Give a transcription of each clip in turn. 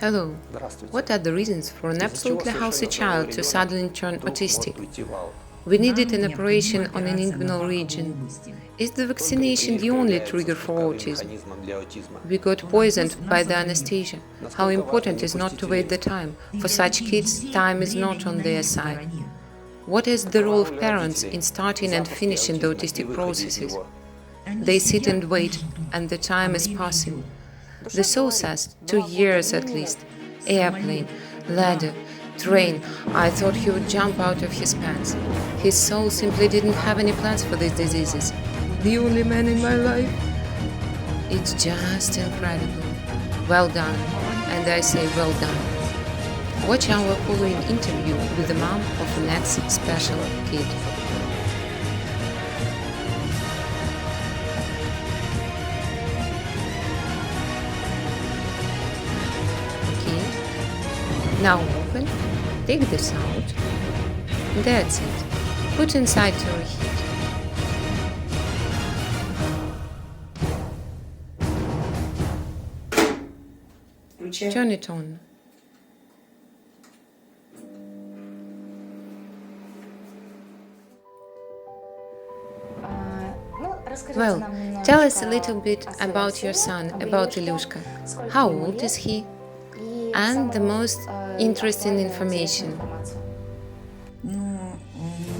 Hello. What are the reasons for an absolutely healthy child to suddenly turn autistic? We needed an operation on an inguinal region. Is the vaccination the only trigger for autism? We got poisoned by the anesthesia. How important is not to wait the time. For such kids, time is not on their side. What is the role of parents in starting and finishing the autistic processes? They sit and wait, and the time is passing. The soul says 2 years at least. Airplane, ladder, train. I thought he would jump out of his pants. His soul simply didn't have any plans for these diseases. The only man in my life. It's just incredible. Well done. And I say well done. Watch our following interview with the mom of the next special kid. Now open, take this out. That's it. Put inside to reheat. Turn it on. Well, tell us a little bit about your son, about Ilyushka. How old is he? And the most interesting information.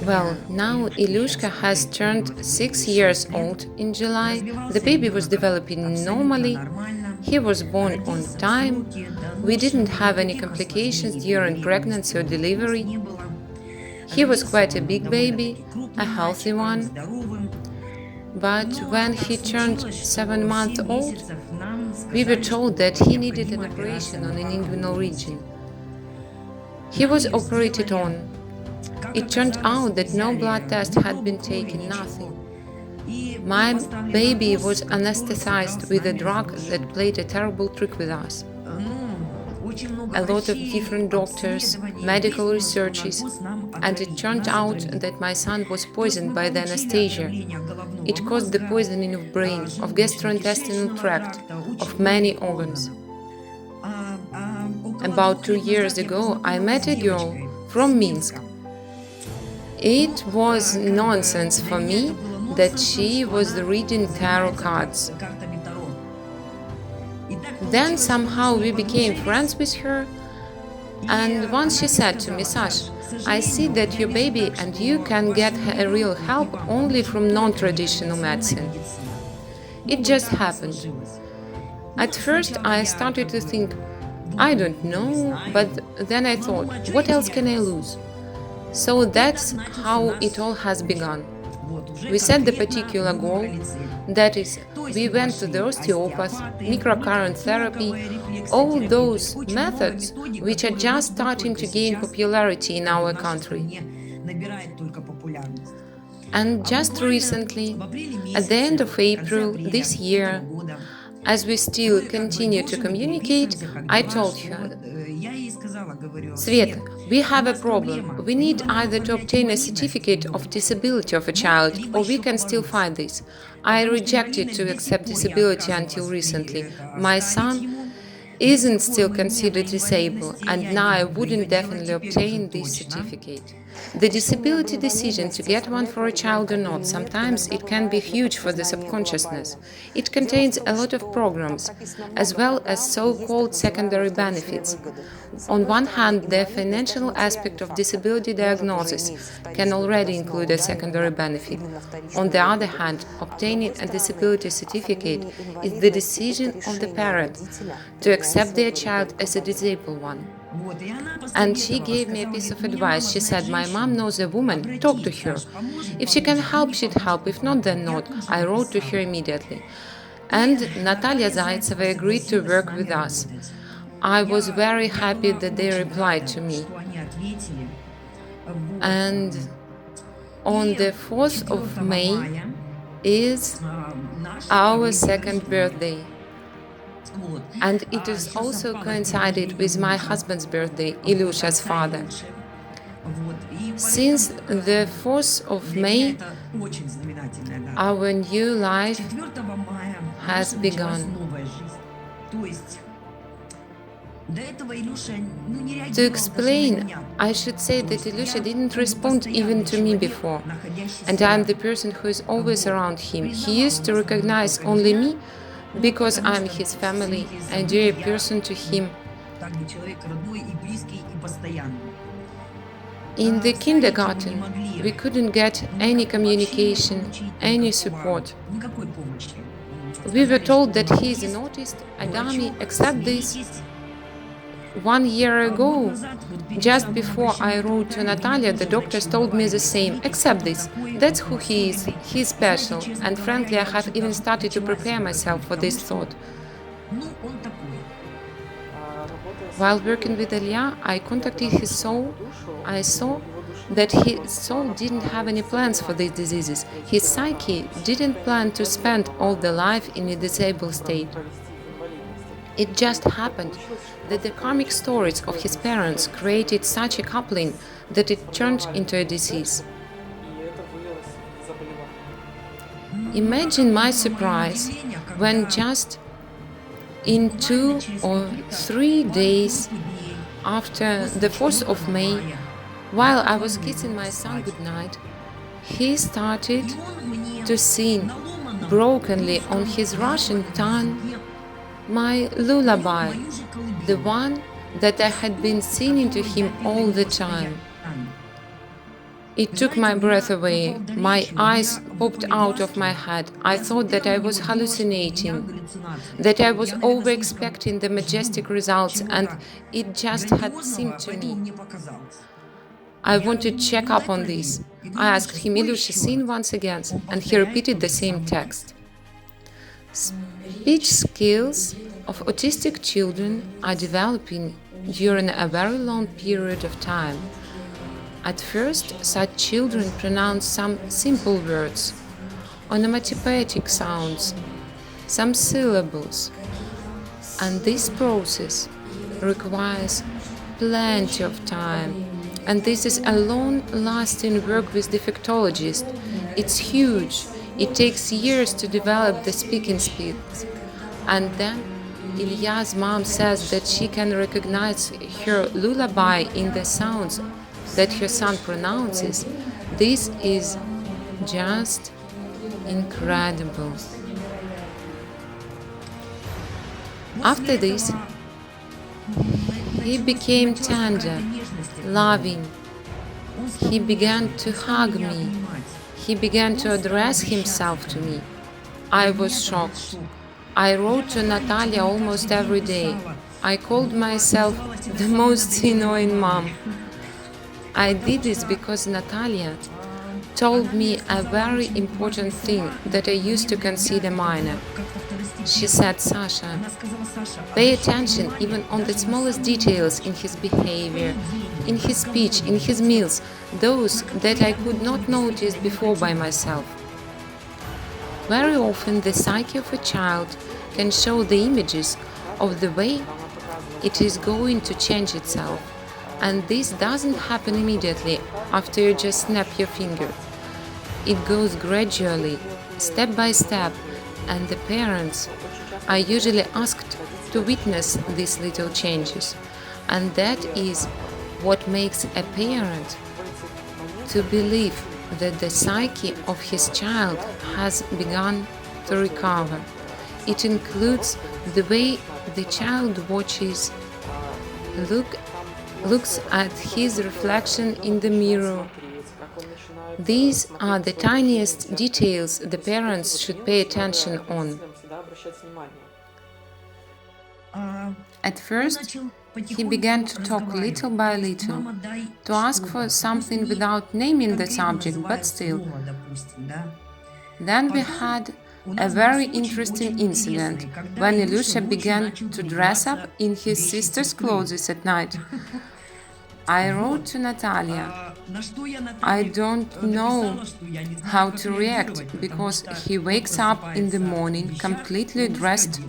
Well, now Ilyushka has turned 6 years old in July. The baby was developing normally. He was born on time. We didn't have any complications during pregnancy or delivery. He was quite a big baby, a healthy one. But when he turned 7 months old, we were told that he needed an operation on an inguinal region. He was operated on. It turned out that no blood test had been taken, nothing. My baby was anesthetized with a drug that played a terrible trick with us. A lot of different doctors, medical researches, and it turned out that my son was poisoned by the anesthesia. It caused the poisoning of brain, of gastrointestinal tract, of many organs. About 2 years ago, I met a girl from Minsk. It was nonsense for me that she was reading tarot cards. Then somehow we became friends with her, and once she said to me, Sash, I see that your baby and you can get a real help only from non-traditional medicine. It just happened. At first I started to think, I don't know, but then I thought, what else can I lose? So that's how it all has begun. We set the particular goal, that is, we went to the osteopath, microcurrent therapy, all those methods which are just starting to gain popularity in our country. And just recently, at the end of April this year, as we still continue to communicate, I told her, Sveta, we have a problem. We need either to obtain a certificate of disability of a child, or we can still fight this. I rejected to accept disability until recently. My son isn't still considered disabled, and now I wouldn't definitely obtain this certificate. The disability decision to get one for a child or not, sometimes it can be huge for the subconsciousness. It contains a lot of programs, as well as so-called secondary benefits. On one hand, the financial aspect of disability diagnosis can already include a secondary benefit. On the other hand, obtaining a disability certificate is the decision of the parent to accept their child as a disabled one. And she gave me a piece of advice. She said, my mom knows a woman, talk to her. If she can help, she'd help. If not, then not. I wrote to her immediately. And Natalia Zaitseva agreed to work with us. I was very happy that they replied to me. And on the 4th of May is our second birthday. And it is also coincided with my husband's birthday, Ilyusha's father. Since the 4th of May, our new life has begun. To explain, I should say that Ilyusha didn't respond even to me before, and I'm the person who is always around him. He used to recognize only me because I'm his family and dear person to him. In the kindergarten, we couldn't get any communication, any support. We were told that he is an autist, a dummy, accept this. 1 year ago, just before I wrote to Natalia, the doctors told me the same. Accept this. That's who he is. He's special. And frankly, I have even started to prepare myself for this thought. While working with Ilya, I contacted his soul. I saw that his soul didn't have any plans for these diseases. His psyche didn't plan to spend all the life in a disabled state. It just happened that the karmic stories of his parents created such a coupling that it turned into a disease. Imagine my surprise when just in 2 or 3 days after the 4th of May, while I was kissing my son goodnight, he started to sing brokenly on his Russian tongue my lullaby, the one that I had been singing to him all the time. It took my breath away. My eyes popped out of my head. I thought that I was hallucinating, that I was over-expecting the majestic results, and it just had seemed to me. I wanted to check up on this. I asked him, Ilyusha, sing once again, and he repeated the same text. Speech skills of autistic children are developing during a very long period of time. At first, such children pronounce some simple words, onomatopoeic sounds, some syllables, and this process requires plenty of time. And this is a long-lasting work with defectologists. It's huge. It takes years to develop the speaking skills. And then Ilya's mom says that she can recognize her lullaby in the sounds that her son pronounces. This is just incredible. After this, he became tender, loving. He began to hug me. He began to address himself to me. I was shocked. I wrote to Natalia almost every day. I called myself the most annoying mom. I did this because Natalia told me a very important thing that I used to consider minor. She said, Sasha, pay attention even on the smallest details in his behavior, in his speech, in his meals, those that I could not notice before by myself. Very often the psyche of a child can show the images of the way it is going to change itself. And this doesn't happen immediately after you just snap your finger. It goes gradually, step by step, and the parents are usually asked to witness these little changes. And that is what makes a parent to believe that the psyche of his child has begun to recover. It includes the way the child looks at his reflection in the mirror. These are the tiniest details the parents should pay attention on. At first, he began to talk little by little, to ask for something without naming the subject, but still. Then we had a very interesting incident when Ilyusha began to dress up in his sister's clothes at night. I wrote to Natalia. I don't know how to react because he wakes up in the morning completely dressed,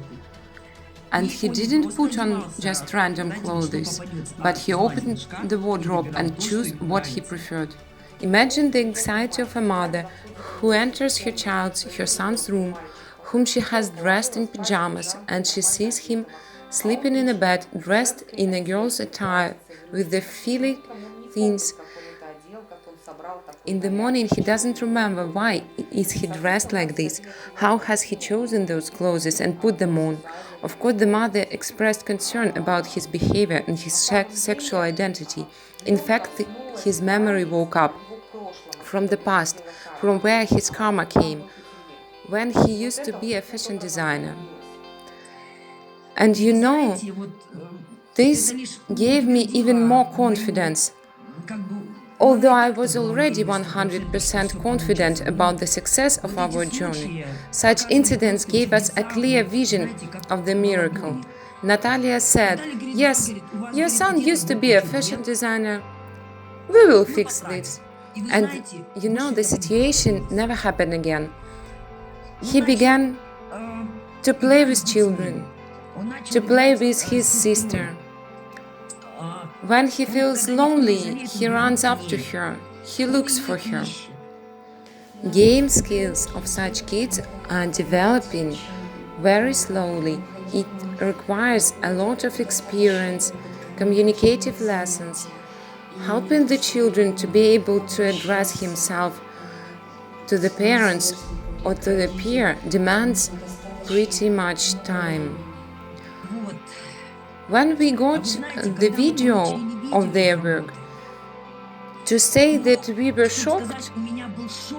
and he didn't put on just random clothes, but he opened the wardrobe and chose what he preferred. Imagine the anxiety of a mother who enters her son's room, whom she has dressed in pajamas, and she sees him sleeping in a bed, dressed in a girl's attire, with the frilly things. In the morning he doesn't remember why is he dressed like this, how has he chosen those clothes and put them on. Of course, the mother expressed concern about his behavior and his sexual identity. In fact, his memory woke up from the past, from where his karma came, when he used to be a fashion designer. And you know, this gave me even more confidence. Although I was already 100% confident about the success of our journey, such incidents gave us a clear vision of the miracle. Natalia said, "Yes, your son used to be a fashion designer. We will fix this." And you know, the situation never happened again. He began to play with children, to play with his sister. When he feels lonely, he runs up to her, he looks for her. Game skills of such kids are developing very slowly. It requires a lot of experience, communicative lessons. Helping the children to be able to address himself to the parents or to the peer demands pretty much time. When we got the video of their work, to say that we were shocked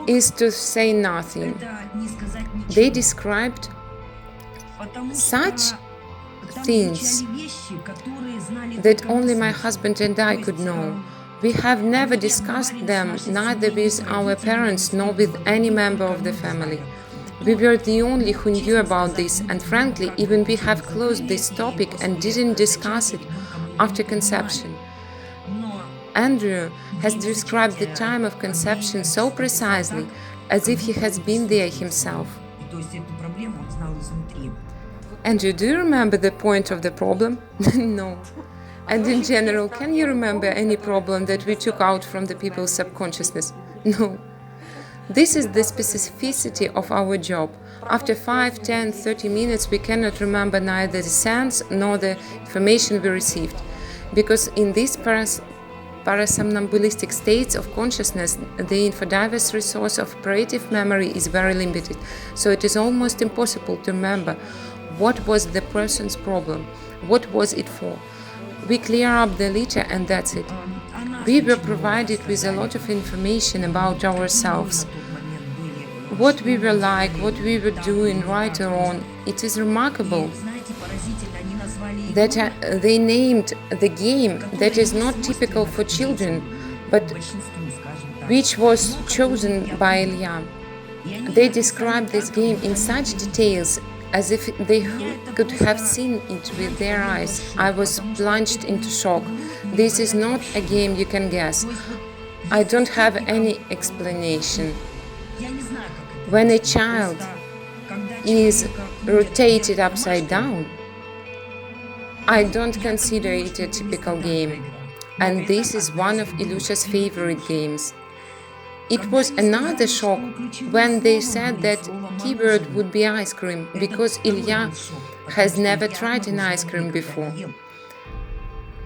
is to say nothing. They described such things that only my husband and I could know. We have never discussed them, neither with our parents nor with any member of the family. We were the only who knew about this, and frankly, even we have closed this topic and didn't discuss it after conception. Andrew has described the time of conception so precisely, as if he has been there himself. Andrew, do you remember the point of the problem? No. And in general, can you remember any problem that we took out from the people's subconsciousness? No. This is the specificity of our job. After 5, 10, 30 minutes, we cannot remember neither the sense nor the information we received. Because in these parasomnambulistic states of consciousness, the infodiverse resource of operative memory is very limited. So it is almost impossible to remember what was the person's problem, what was it for. We clear up the litter and that's it. We were provided with a lot of information about ourselves, what we were like, what we were doing right or wrong. It is remarkable that they named the game that is not typical for children, but which was chosen by Ilya. They described this game in such details as if they could have seen it with their eyes. I was plunged into shock. This is not a game you can guess. I don't have any explanation. When a child is rotated upside down, I don't consider it a typical game. And this is one of Ilyusha's favorite games. It was another shock when they said that keyword would be ice cream, because Ilya has never tried an ice cream before.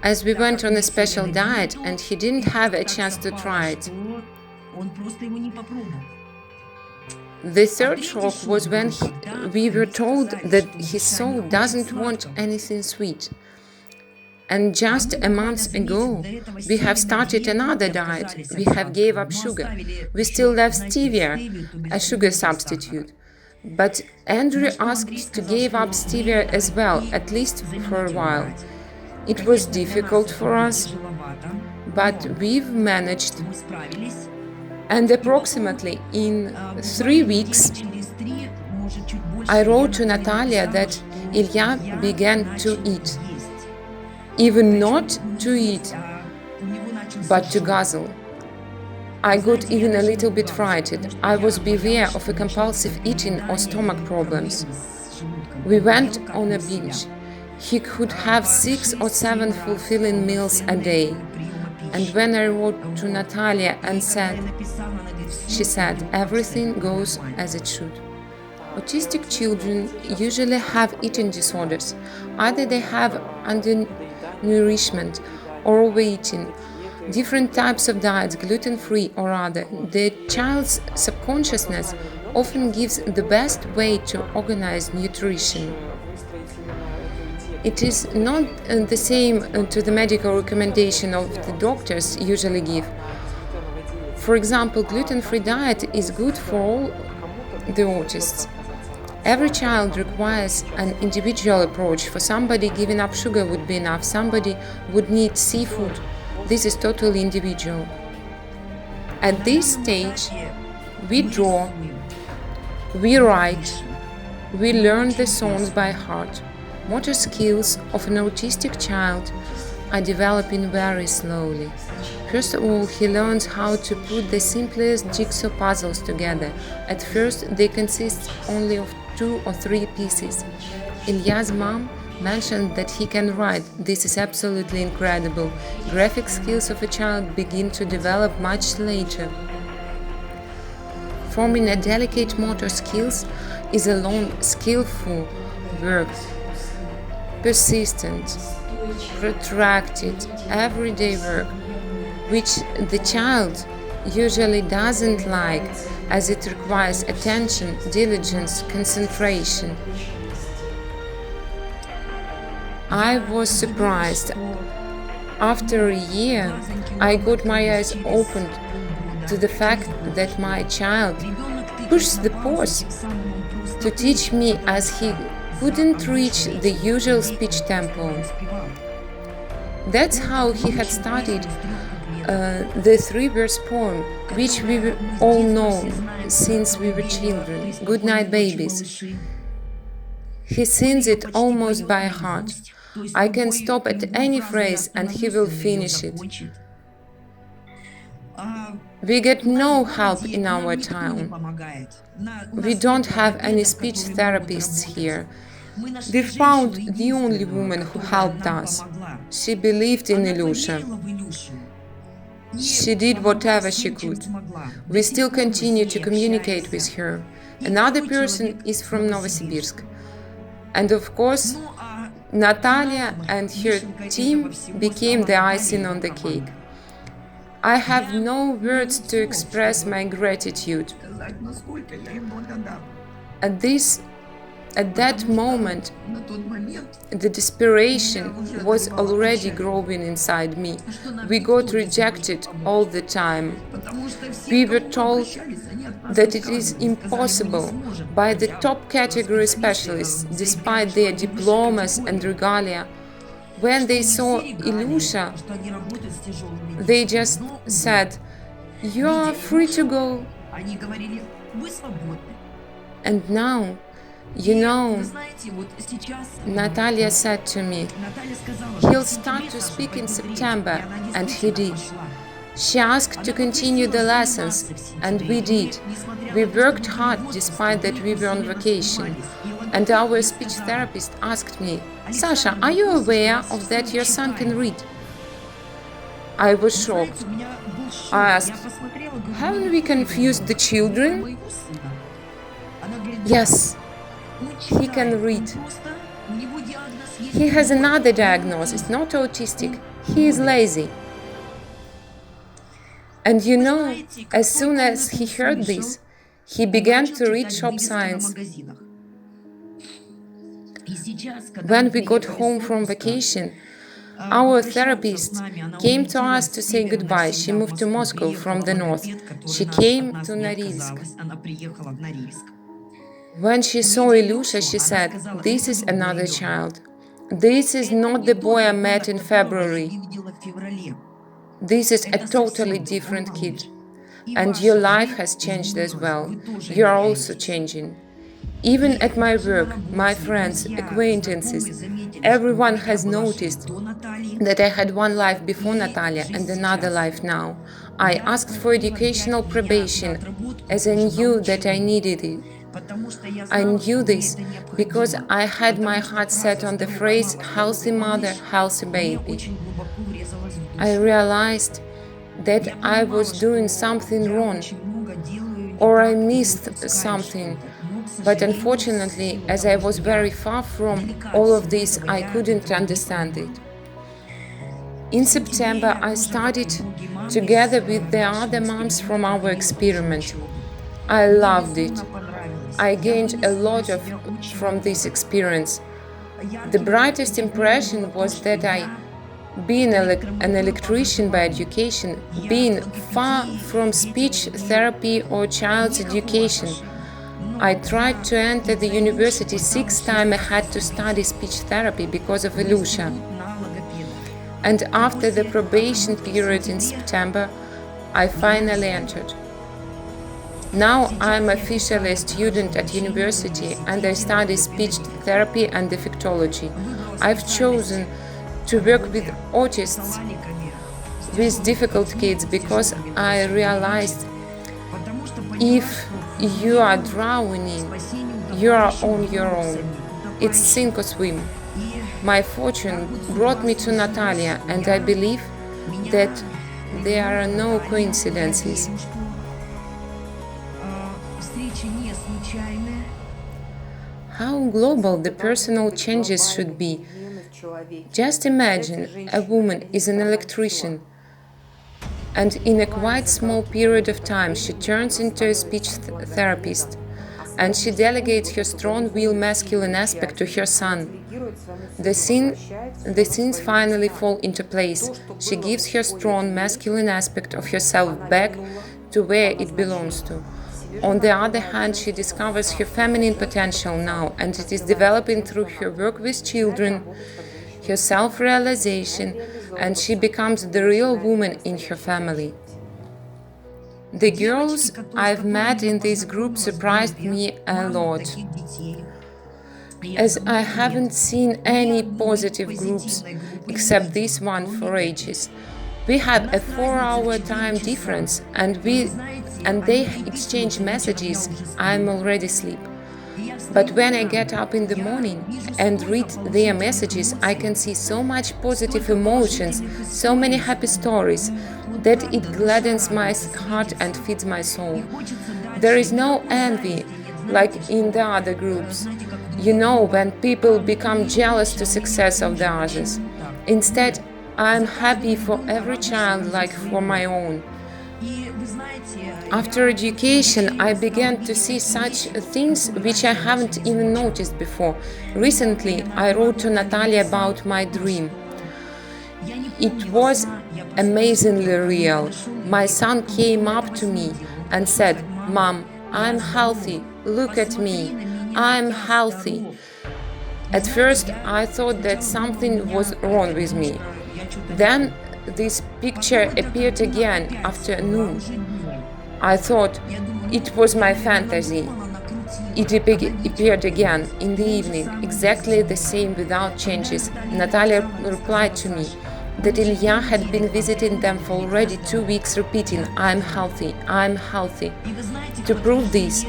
As we went on a special diet and he didn't have a chance to try it. The third shock was when we were told that his soul doesn't want anything sweet. And just a month ago, we have started another diet. We have gave up sugar. We still love stevia, a sugar substitute. But Andrew asked to give up stevia as well, at least for a while. It was difficult for us, but we've managed. And approximately in 3 weeks, I wrote to Natalia that Ilya began to eat. Even not to eat, but to guzzle. I got even a little bit frightened. I was beware of a compulsive eating or stomach problems. We went on a binge. He could have 6 or 7 fulfilling meals a day. And when I wrote to Natalia and she said, everything goes as it should. Autistic children usually have eating disorders. Either they have undernourishment or overeating, different types of diets, gluten-free or other. The child's subconsciousness often gives the best way to organize nutrition. It is not the same to the medical recommendation of the doctors usually give. For example, gluten-free diet is good for all the autists. Every child requires an individual approach. For somebody, giving up sugar would be enough. Somebody would need seafood. This is totally individual. At this stage, we draw, we write, we learn the songs by heart. Motor skills of an autistic child are developing very slowly. First of all, he learns how to put the simplest jigsaw puzzles together. At first, they consist only of 2 or 3 pieces. Ilya's mom mentioned that he can write. This is absolutely incredible. Graphic skills of a child begin to develop much later. Forming a delicate motor skills is a long, skillful work. Persistent, protracted, everyday work, which the child usually doesn't like, as it requires attention, diligence, concentration. I was surprised. After a year, I got my eyes opened to the fact that my child pushed the pause to teach me, as he couldn't reach the usual speech tempo. That's how he had started the 3-verse poem, which we all know since we were children, Good Night Babies. He sings it almost by heart. I can stop at any phrase and he will finish it. We get no help in our town. We don't have any speech therapists here. We found the only woman who helped us. She believed in Ilyusha. She did whatever she could. We still continue to communicate with her. Another person is from Novosibirsk. And of course, Natalia and her team became the icing on the cake. I have no words to express my gratitude. At that moment, the desperation was already growing inside me. We got rejected all the time. We were told that it is impossible by the top category specialists, despite their diplomas and regalia. When they saw Ilyusha, they just said, "You are free to go." And now, you know, Natalia said to me, he'll start to speak in September, and he did. She asked to continue the lessons, and we did. We worked hard despite that we were on vacation. And our speech therapist asked me, "Sasha, are you aware of that your son can read?" I was shocked. I asked, "Haven't we confused the children?" Yes, he can read. He has another diagnosis, not autistic. He is lazy. And you know, as soon as he heard this, he began to read shop signs. When we got home from vacation, our therapist came to us to say goodbye. She moved to Moscow from the north. She came to Norilsk. When she saw Ilyusha, she said, "This is another child. This is not the boy I met in February. This is a totally different kid. And your life has changed as well. You are also changing. Even at my work, my friends, acquaintances, everyone has noticed that I had one life before Natalia and another life now. I asked for educational probation as I knew that I needed it. I knew this because I had my heart set on the phrase healthy mother, healthy baby. I realized that I was doing something wrong, or I missed something, But unfortunately, as I was very far from all of this, I couldn't understand it. In September, I studied together with the other moms from our experiment. I loved it. I gained a lot from this experience. The brightest impression was that being an electrician by education, being far from speech therapy or child's education, I tried to enter the university 6 times. I had to study speech therapy because of Ilusha. And after the probation period in September, I finally entered. Now I'm officially a student at university and I study speech therapy and defectology. I've chosen to work with autists, with difficult kids, because I realized if you are drowning, you are on your own. It's sink or swim. My fortune brought me to Natalia, and I believe that there are no coincidences. How global the personal changes should be. Just imagine a woman is an electrician, and in a quite small period of time she turns into a speech therapist, and she delegates her strong-willed masculine aspect to her son. The scenes finally fall into place. She gives her strong masculine aspect of herself back to where it belongs to. On the other hand, she discovers her feminine potential now, and it is developing through her work with children, her self-realization, and she becomes the real woman in her family. The girls I've met in this group surprised me a lot, as I haven't seen any positive groups except this one for ages. We have a 4-hour time difference, and they exchange messages. I'm already asleep. But when I get up in the morning and read their messages, I can see so much positive emotions, so many happy stories, that it gladdens my heart and feeds my soul. There is no envy like in the other groups. You know, when people become jealous to success of the others. Instead, I'm happy for every child like for my own. After education, I began to see such things which I haven't even noticed before. Recently, I wrote to Natalia about my dream. It was amazingly real. My son came up to me and said, "Mom, I'm healthy. Look at me. I'm healthy." At first, I thought that something was wrong with me. Then this picture appeared again after noon. I thought it was my fantasy. It appeared again in the evening, exactly the same without changes. Natalia replied to me that Ilya had been visiting them for already 2 weeks, repeating, "I'm healthy, I'm healthy." To prove this,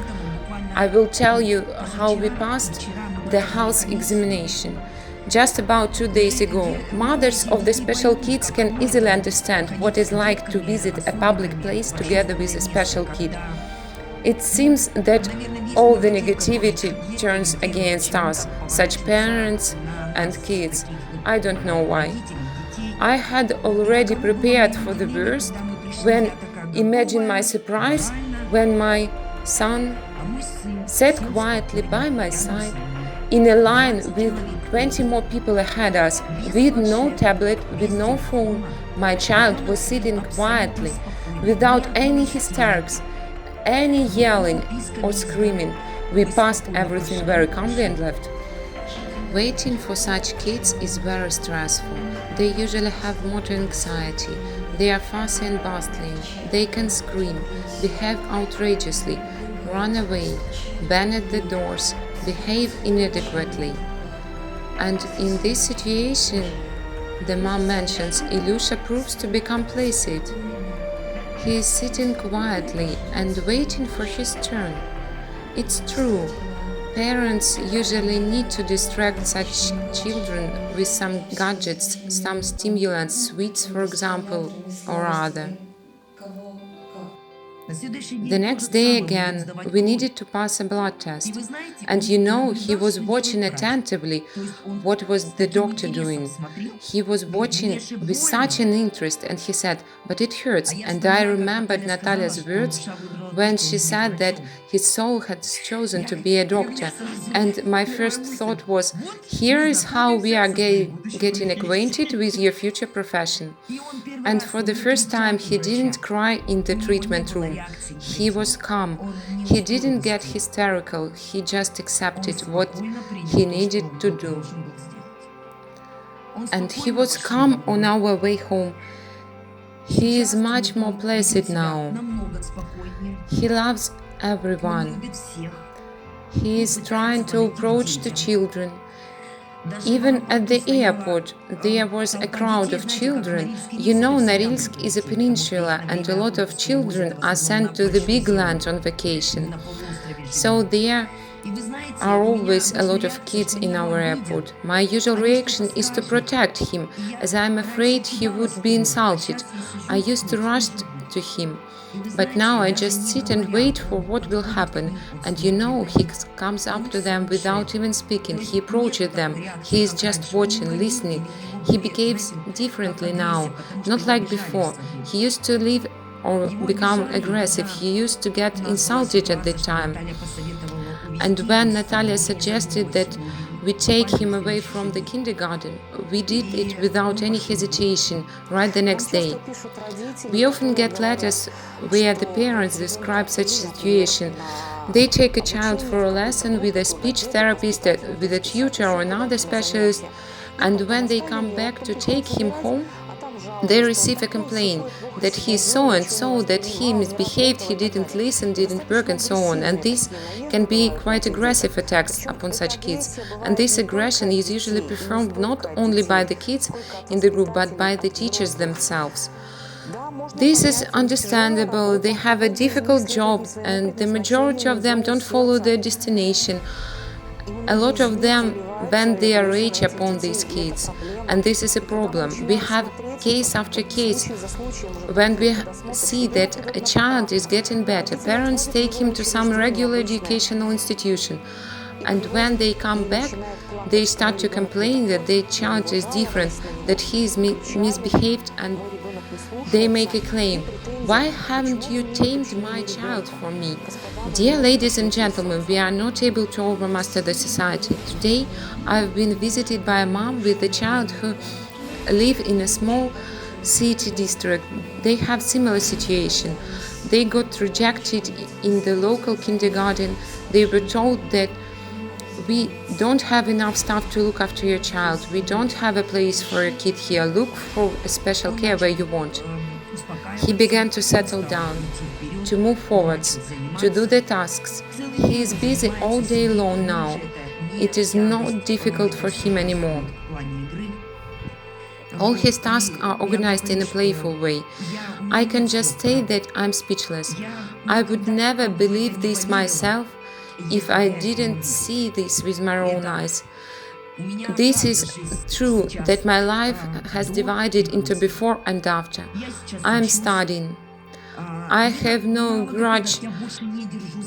I will tell you how we passed the health examination. Just about 2 days ago, mothers of the special kids can easily understand what it's like to visit a public place together with a special kid. It seems that all the negativity turns against us, such parents and kids. I don't know why. I had already prepared for the worst when, imagine my surprise, when my son sat quietly by my side in a line with 20 more people ahead us, with no tablet, with no phone. My child was sitting quietly, without any hysterics, any yelling or screaming. We passed everything very calmly and left. Waiting for such kids is very stressful. They usually have motor anxiety. They are fussy and bustling. They can scream, behave outrageously, run away, bang at the doors, behave inadequately. And in this situation, the mom mentions, Ilusha proves to be complacent. He is sitting quietly and waiting for his turn. It's true. Parents usually need to distract such children with some gadgets, some stimulants, sweets for example, or other. The next day again, we needed to pass a blood test. And you know, he was watching attentively what was the doctor doing. He was watching with such an interest, and he said, "But it hurts." And I remembered Natalia's words when she said that his soul had chosen to be a doctor. And my first thought was, here is how we are getting acquainted with your future profession. And for the first time, he didn't cry in the treatment room. He was calm. He didn't get hysterical. He just accepted what he needed to do. And he was calm on our way home. He is much more placid now. He loves everyone. He is trying to approach the children. Even at the airport, there was a crowd of children. You know, Norilsk is a peninsula, and a lot of children are sent to the big land on vacation. So there are always a lot of kids in our airport. My usual reaction is to protect him, as I'm afraid he would be insulted. I used to rush to him. But now I just sit and wait for what will happen. And you know, he comes up to them without even speaking. He approaches them. He is just watching, listening. He behaves differently now, not like before. He used to leave or become aggressive. He used to get insulted at the time. And when Natalia suggested that we take him away from the kindergarten, we did it without any hesitation, right the next day. We often get letters where the parents describe such situation. They take a child for a lesson with a speech therapist, with a tutor or another specialist, and when they come back to take him home, they receive a complaint that he is so and so, that he misbehaved, he didn't listen, didn't work, and so on. And this can be quite aggressive attacks upon such kids. And this aggression is usually performed not only by the kids in the group, but by the teachers themselves. This is understandable. They have a difficult job, and the majority of them don't follow their destination. A lot of them bend their rage upon these kids, and this is a problem. We have case after case. When we see that a child is getting better, parents take him to some regular educational institution, and when they come back, they start to complain that their child is different, that he is misbehaved, and they make a claim. Why haven't you tamed my child for me? Dear ladies and gentlemen, we are not able to overmaster the society. Today, I've been visited by a mom with a child who live in a small city district. They have similar situation. They got rejected in the local kindergarten. They were told that we don't have enough staff to look after your child. We don't have a place for a kid here. Look for a special care where you want. He began to settle down, to move forwards, to do the tasks. He is busy all day long now. It is not difficult for him anymore. All his tasks are organized in a playful way. I can just say that I'm speechless. I would never believe this myself if I didn't see this with my own eyes. This is true that my life has divided into before and after. I'm studying. I have no grudge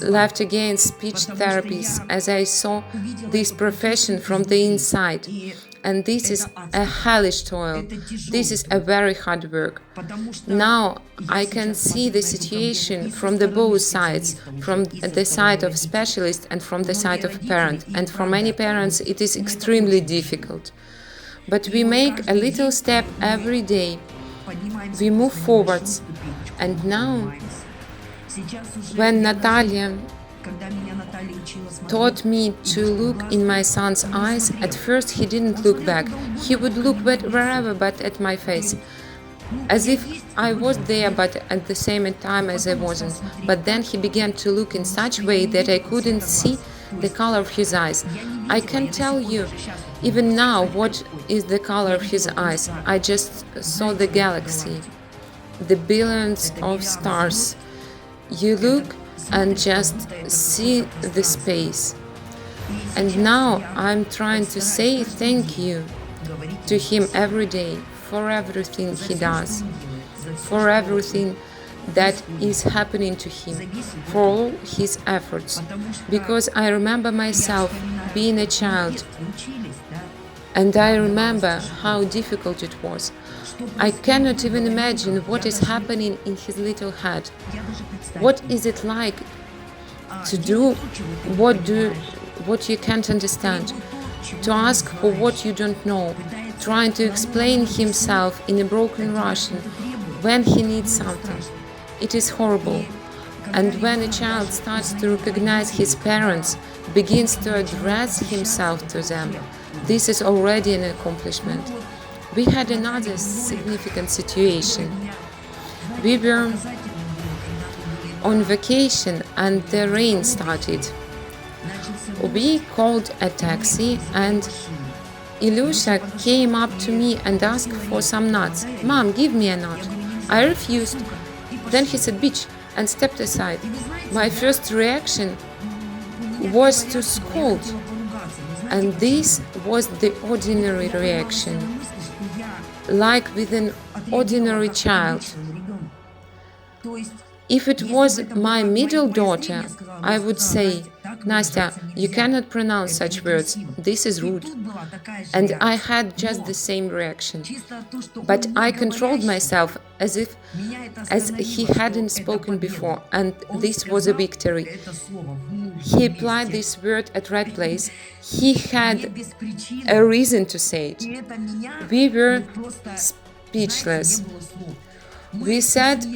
left against speech therapies, as I saw this profession from the inside. And this is a hellish toil. This is a very hard work. Now I can see the situation from the both sides, from the side of specialist and from the side of parent. And for many parents it is extremely difficult. But we make a little step every day. We move forwards. And now, when Natalia taught me to look in my son's eyes, at first he didn't look back. He would look wherever but at my face, as if I was there but at the same time as I wasn't. But then he began to look in such a way that I couldn't see the color of his eyes. I can't tell you even now what is the color of his eyes. I just saw the galaxy, the billions of stars. You look and just see the space. And now I'm trying to say thank you to him every day for everything he does, for everything that is happening to him for all his efforts, because I remember myself being a child, and I remember how difficult it was. I cannot even imagine what is happening in his little head. What is it like to do what you can't understand, to ask for what you don't know, trying to explain himself in a broken Russian when he needs something. It is horrible. And when a child starts to recognize his parents, begins to address himself to them, this is already an accomplishment. We had another significant situation. We were on vacation and the rain started. We called a taxi and Ilyusha came up to me and asked for some nuts. "Mom, give me a nut." I refused. Then he said, "Bitch," and stepped aside. My first reaction was to scold, and this was the ordinary reaction, like with an ordinary child. If it was my middle daughter, I would say, "Nastya, you cannot pronounce such words. This is rude." And I had just the same reaction. But I controlled myself as he hadn't spoken before, and this was a victory. He applied this word at right place. He had a reason to say it. We were speechless. We sat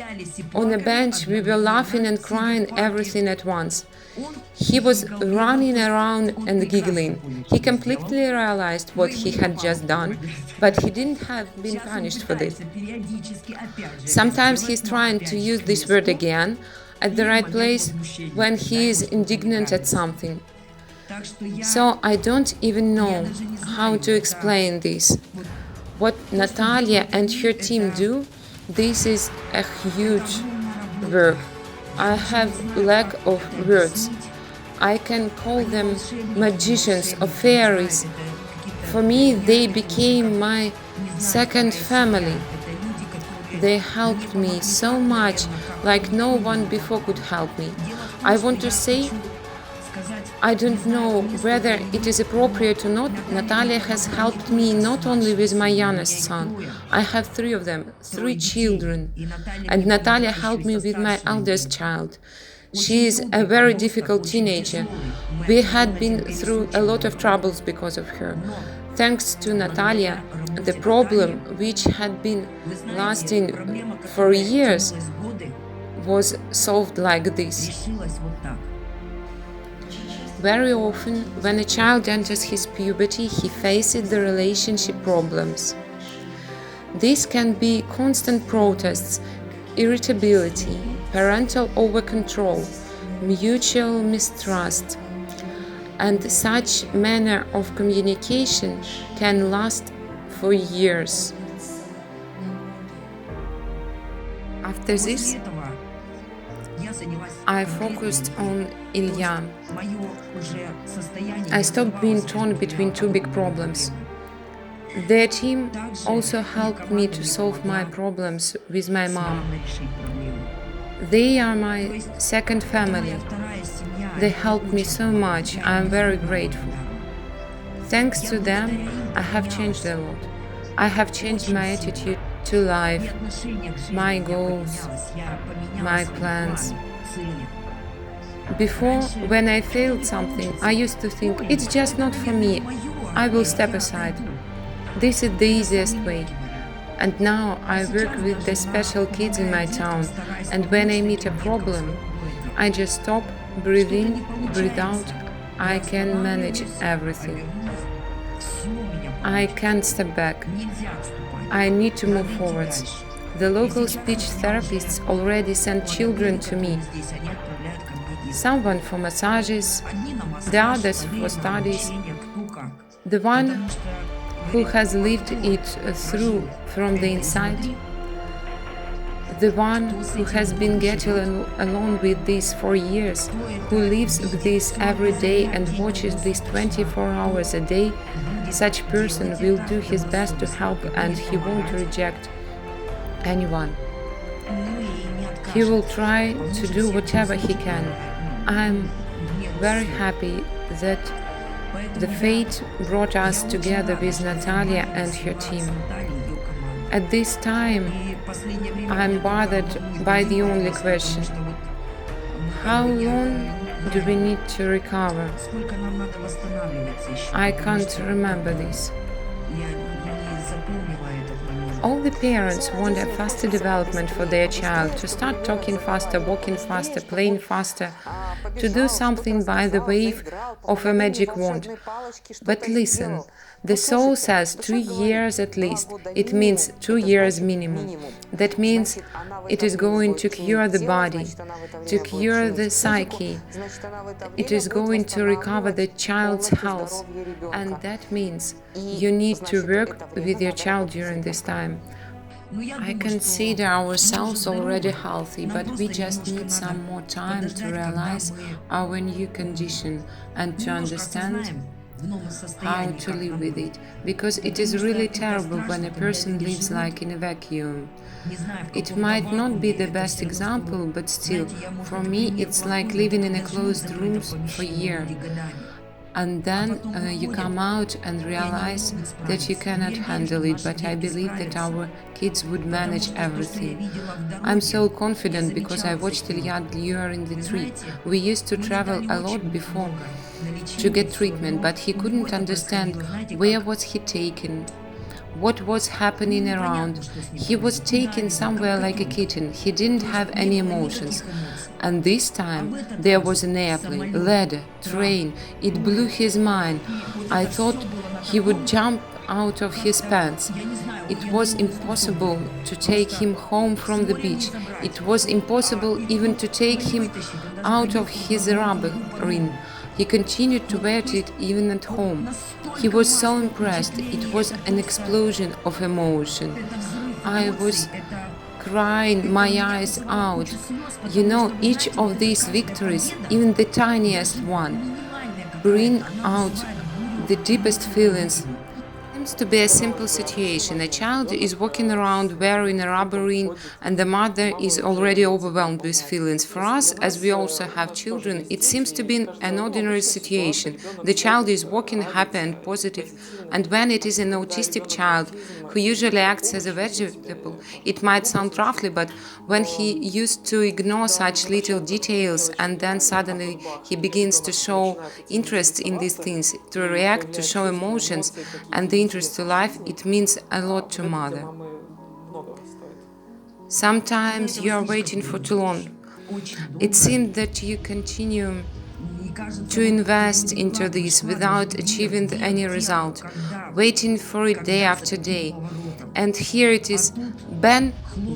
on a bench, we were laughing and crying everything at once. He was running around and giggling. He completely realized what he had just done, but he didn't have been punished for this. Sometimes he's trying to use this word again at the right place when he is indignant at something. So I don't even know how to explain this. What Natalia and her team do, this is a huge work. I have lack of words. I can call them magicians or fairies. For me, they became my second family. They helped me so much, like no one before could help me. I want to say, I don't know whether it is appropriate or not. Natalia has helped me not only with my youngest son. I have 3 of them, 3 children. And Natalia helped me with my eldest child. She is a very difficult teenager. We had been through a lot of troubles because of her. Thanks to Natalia, the problem, which had been lasting for years, was solved like this. Very often, when a child enters his puberty, he faces the relationship problems. This can be constant protests, irritability, parental over-control, mutual mistrust, and such manner of communication can last for years. After this, I focused on Ilya. I stopped being torn between 2 big problems. Their team also helped me to solve my problems with my mom. They are my second family. They helped me so much. I am very grateful. Thanks to them, I have changed a lot. I have changed my attitude to life, my goals, my plans. Before, when I failed something, I used to think, it's just not for me, I will step aside. This is the easiest way. And now I work with the special kids in my town, and when I meet a problem, I just stop, breathe in, breathe out. I can manage everything. I can't step back. I need to move forwards. The local speech therapists already sent children to me. Someone for massages, the others for studies. The one who has lived it through from the inside. The one who has been getting along with this for years, who lives with this every day and watches this 24 hours a day. Such person will do his best to help, and he won't reject anyone. He will try to do whatever he can. I'm very happy that the fate brought us together with Natalia and her team. At this time, I'm bothered by the only question: how long do we need to recover? I can't remember this. All the parents want a faster development for their child, to start talking faster, walking faster, playing faster, to do something by the wave of a magic wand. But listen, the soul says 2 years at least. It means 2 years minimum. That means it is going to cure the body, to cure the psyche. It is going to recover the child's health. And that means you need to work with your child during this time. I consider ourselves already healthy, but we just need some more time to realize our new condition and to understand how to live with it, because it is really terrible when a person lives like in a vacuum. It might not be the best example, but still, for me, it's like living in a closed room for a year. And then you come out and realize that you cannot handle it, but I believe that our kids would manage everything. I'm so confident because I watched Ilya lure in the tree. We used to travel a lot before to get treatment, but he couldn't understand where was he taken, what was happening around. He was taken somewhere like a kitten. He didn't have any emotions. And this time there was an airplane, ladder, train. It blew his mind. I thought he would jump out of his pants. It was impossible to take him home from the beach. It was impossible even to take him out of his rubber ring. He continued to wear it even at home. He was so impressed. It was an explosion of emotion. I was crying my eyes out. You know, each of these victories, even the tiniest one, bring out the deepest feelings. It seems to be a simple situation. A child is walking around wearing a rubber ring and the mother is already overwhelmed with feelings. For us, as we also have children, it seems to be an ordinary situation. The child is walking happy and positive, and when it is an autistic child who usually acts as a vegetable, it might sound roughly, but when he used to ignore such little details and then suddenly he begins to show interest in these things, to react, to show emotions and the interest to life, it means a lot to mother. Sometimes you are waiting for too long. It seems that you continue to invest into this without achieving any result, waiting for it day after day. And here it is, bang,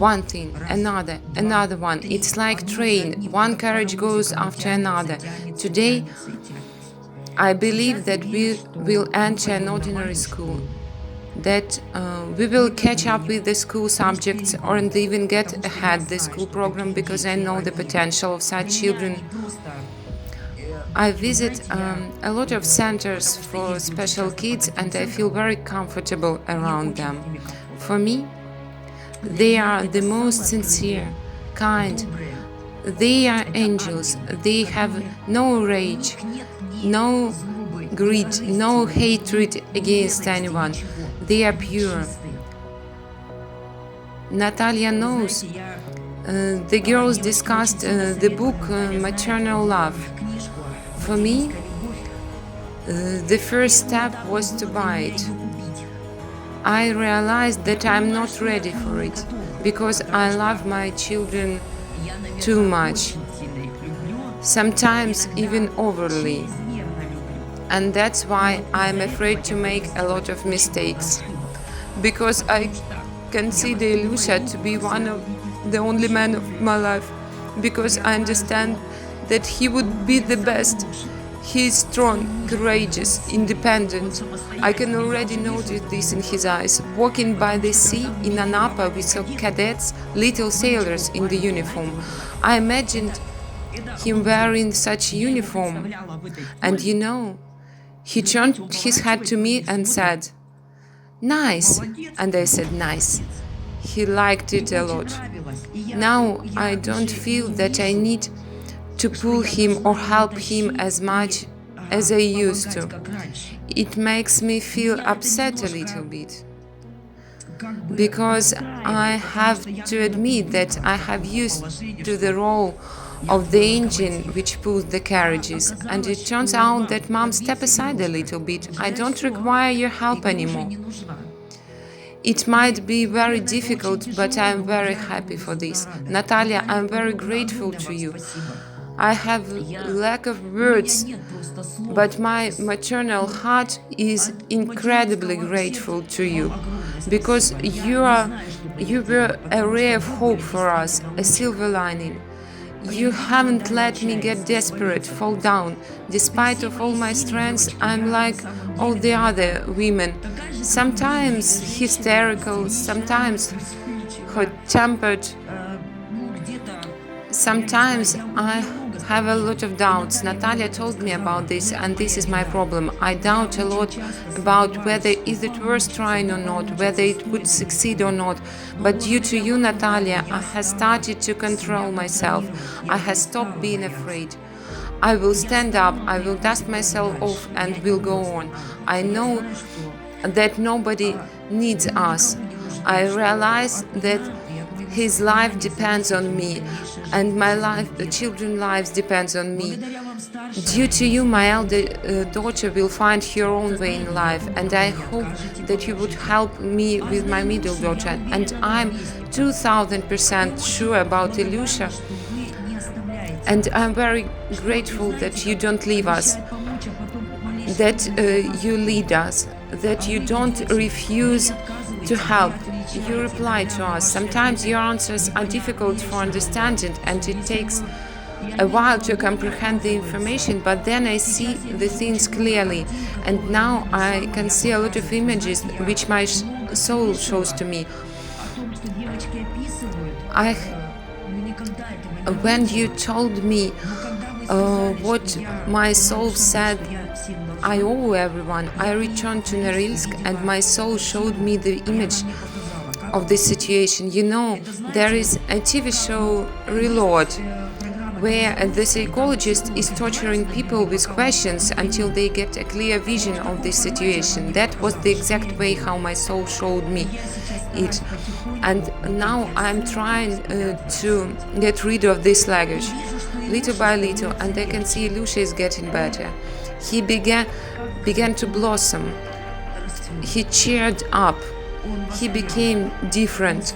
one thing, another one. It's like train, one carriage goes after another. Today, I believe that we will enter an ordinary school, that we will catch up with the school subjects or even get ahead the school program, because I know the potential of such children. I visit a lot of centers for special kids and I feel very comfortable around them. For me, they are the most sincere, kind. They are angels. They have no rage, no greed, no hatred against anyone. They are pure. Natalia knows. The girls discussed the book Maternal Love. For me, the first step was to buy it. I realized that I'm not ready for it, because I love my children too much, sometimes even overly. And that's why I'm afraid to make a lot of mistakes, because I consider Ilyusha to be one of the only man of my life, because I understand that he would be the best. He is strong, courageous, independent. I can already notice this in his eyes. Walking by the sea in Anapa, we saw cadets, little sailors in the uniform. I imagined him wearing such a uniform. And you know, he turned his head to me and said, "Nice." And I said, "Nice." he liked it a lot. Now I don't feel that I need to pull him or help him as much as I used to. It makes me feel upset a little bit, because I have to admit that I have used to the role of the engine which pulls the carriages, and it turns out that Mom, step aside a little bit. I don't require your help anymore. It might be very difficult, but I'm very happy for this. Natalia, I'm very grateful to you. I have lack of words, but my maternal heart is incredibly grateful to you, because you were a ray of hope for us, a silver lining. You haven't let me get desperate, fall down. Despite of all my strengths, I'm like all the other women. Sometimes hysterical, sometimes hot-tempered. Sometimes I have a lot of doubts. Natalia told me about this, and this is my problem. I doubt a lot about whether is it worth trying or not, whether it would succeed or not. But due to you, Natalia, I have started to control myself. I have stopped being afraid. I will stand up, I will dust myself off and will go on. I know that nobody needs us. I realize that his life depends on me, and my life, the children's lives depends on me. Due to you, my elder daughter will find her own way in life, and I hope that you would help me with my middle daughter. And I'm 2000% sure about Ilyusha, and I'm very grateful that you don't leave us, that you lead us, that you don't refuse to help. You reply to us. Sometimes your answers are difficult for understanding, and it takes a while to comprehend the information, but then I see the things clearly, and now I can see a lot of images which my soul shows to me. When you told me what my soul said I owe everyone, I returned to Norilsk, and my soul showed me the image of this situation. You know, there is a TV show, Reload, where the psychologist is torturing people with questions until they get a clear vision of this situation. That was the exact way how my soul showed me it. And now I'm trying to get rid of this luggage, little by little, and I can see Ilyusha is getting better. He began to blossom. He cheered up. He became different.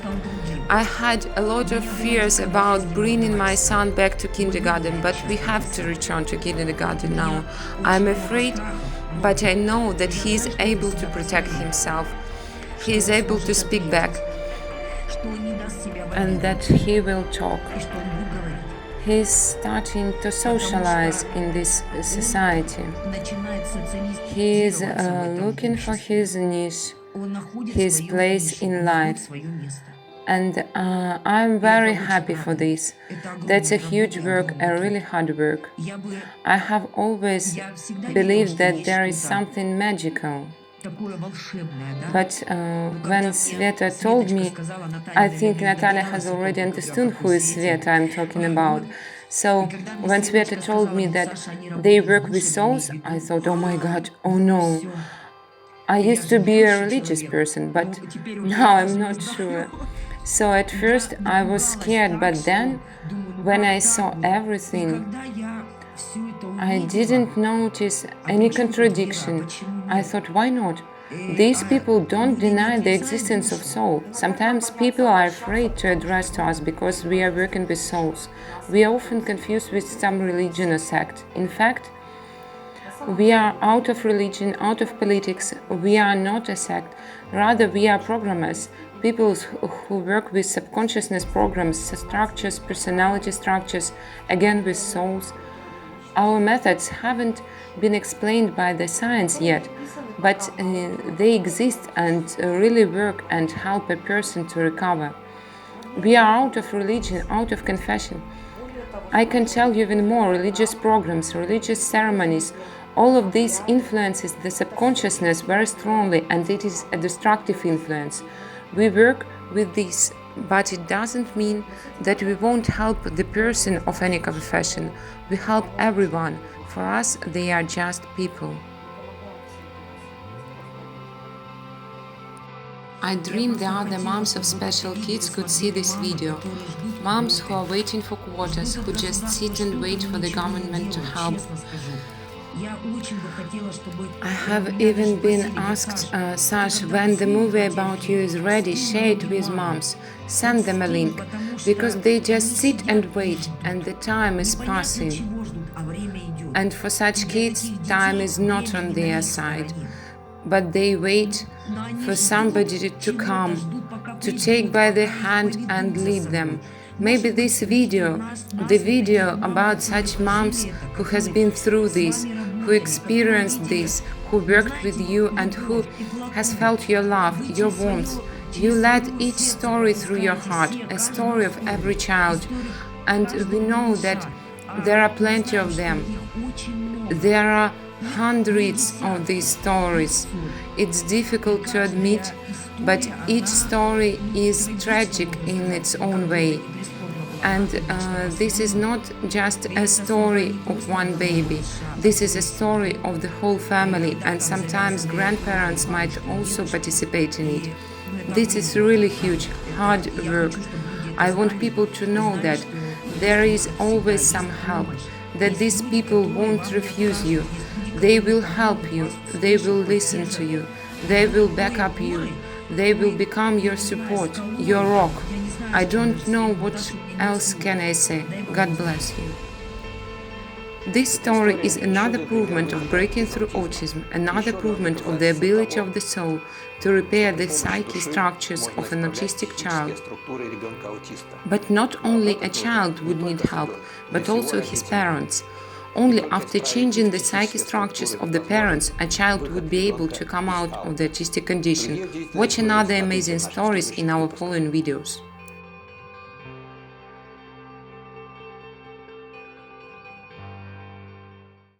I had a lot of fears about bringing my son back to kindergarten, but we have to return to kindergarten now. I'm afraid, but I know that he is able to protect himself. He is able to speak back, and that he will talk. He's starting to socialize in this society. He is looking for his niche, his place in life. And I'm very happy for this. That's a huge work, a really hard work. I have always believed that there is something magical. But when Sveta told me, I think Natalia has already understood who is Sveta I'm talking about. So when Sveta told me that they work with souls, I thought, oh my God, oh no. I used to be a religious person, but now I'm not sure. So at first I was scared, but then when I saw everything, I didn't notice any contradiction. I thought, why not? These people don't deny the existence of soul. Sometimes people are afraid to address to us because we are working with souls. We are often confused with some religion or sect. In fact, we are out of religion, out of politics. We are not a sect. Rather, we are programmers, people who work with subconsciousness programs, structures, personality structures, again with souls. Our methods haven't been explained by the science yet, but they exist and really work and help a person to recover. We are out of religion, out of confession. I can tell you even more: religious programs, religious ceremonies, all of this influences the subconsciousness very strongly, and it is a destructive influence. We work with this, but it doesn't mean that we won't help the person of any confession. We help everyone. For us, they are just people. I dream the other moms of special kids could see this video. Moms who are waiting for quotas, who just sit and wait for the government to help. I have even been asked, Sash, when the movie about you is ready, share it with moms. Send them a link, because they just sit and wait, and the time is passing. And for such kids, time is not on their side, but they wait for somebody to come, to take by the hand and lead them. Maybe this video, the video about such moms who has been through this, who experienced this, who worked with you and who has felt your love, your warmth. You led each story through your heart, a story of every child. And we know that there are plenty of them. There are hundreds of these stories. It's difficult to admit, but each story is tragic in its own way. And this is not just a story of one baby. This is a story of the whole family, and sometimes grandparents might also participate in it. This is really huge, hard work. I want people to know that there is always some help, that these people won't refuse you. They will help you, they will listen to you, they will back up you, they will become your support, your rock. I don't know what else can I say. God bless you. This story is another provement of breaking through autism, another provement of the ability of the soul to repair the psyche structures of an autistic child. But not only a child would need help, but also his parents. Only after changing the psyche structures of the parents, a child would be able to come out of the autistic condition. Watch another amazing stories in our following videos.